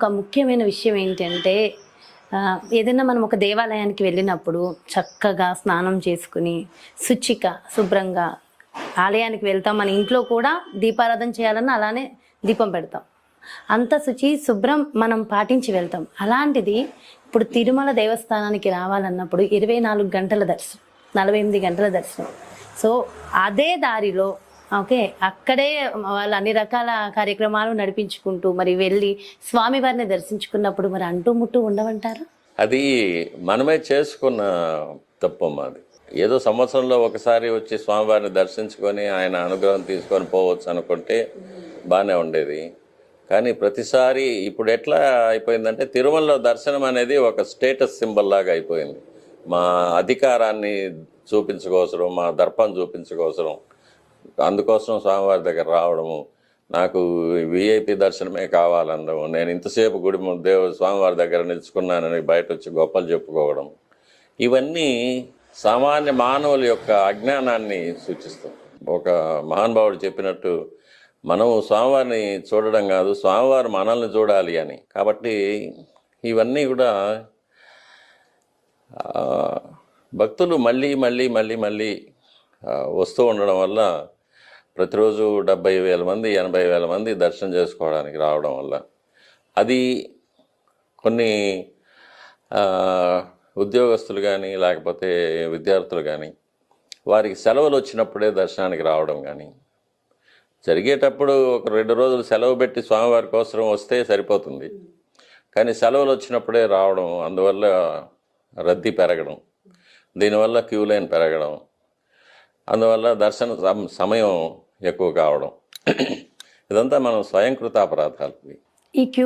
ఒక ముఖ్యమైన విషయం ఏంటంటే ఏదైనా మనం ఒక దేవాలయానికి వెళ్ళినప్పుడు చక్కగా స్నానం చేసుకుని శుభ్రంగా ఆలయానికి వెళ్తాం. మన ఇంట్లో కూడా దీపారాధన చేయాలన్నా అలానే దీపం పెడతాం. అంత శుభ్రం మనం పాటించి వెళ్తాం. అలాంటిది ఇప్పుడు తిరుమల దేవస్థానానికి రావాలన్నప్పుడు 24 గంటల దర్శనం, 48 గంటల దర్శనం. సో అదే దారిలో అక్కడే వాళ్ళు అన్ని రకాల కార్యక్రమాలు నడిపించుకుంటూ మరి వెళ్ళి స్వామివారిని దర్శించుకున్నప్పుడు మరి అంటూ ముట్టు ఉండవంటారా? అది మనమే చేసుకున్న తప్పమ్మా. అది ఏదో సంవత్సరంలో ఒకసారి వచ్చి స్వామివారిని దర్శించుకొని ఆయన అనుగ్రహం తీసుకొని పోవచ్చు అనుకుంటే బాగానే ఉండేది. కానీ ప్రతిసారి ఇప్పుడు ఎట్లా అయిపోయిందంటే తిరుమలలో దర్శనం అనేది ఒక స్టేటస్ సింబల్ లాగా అయిపోయింది. మా అధికారాన్ని చూపించుకోవసరం, మా దర్పం చూపించుకోవసరం, అందుకోసం స్వామివారి దగ్గర రావడము, నాకు విఐపి దర్శనమే కావాలనడం, నేను ఇంతసేపు గుడి స్వామివారి దగ్గర నిలుచుకున్నానని బయట వచ్చి గొప్పలు చెప్పుకోవడం, ఇవన్నీ సామాన్య మానవుల యొక్క అజ్ఞానాన్ని సూచిస్తాం. ఒక మహానుభావుడు చెప్పినట్టు మనం స్వామివారిని చూడడం కాదు, స్వామివారు మనల్ని చూడాలి అని. కాబట్టి ఇవన్నీ కూడా భక్తులు మళ్ళీ మళ్ళీ మళ్ళీ మళ్ళీ వస్తూ ఉండడం వల్ల ప్రతిరోజు 70,000 మంది 80,000 మంది దర్శనం చేసుకోవడానికి రావడం వల్ల అది కొన్ని ఉద్యోగస్తులు కానీ లేకపోతే విద్యార్థులు కానీ వారికి సెలవులు వచ్చినప్పుడే దర్శనానికి రావడం కానీ జరిగేటప్పుడు ఒక 2 రోజులు సెలవు పెట్టి స్వామివారి కోసం వస్తే సరిపోతుంది. కానీ సెలవులు వచ్చినప్పుడే రావడం, అందువల్ల రద్దీ పెరగడం, దీనివల్ల క్యూ లైన్ పెరగడం, అందువల్ల దర్శన సమయం ఎక్కువ కావడం, ఇదంతా మనం స్వయంకృత అపరాధాలు. ఈ క్యూ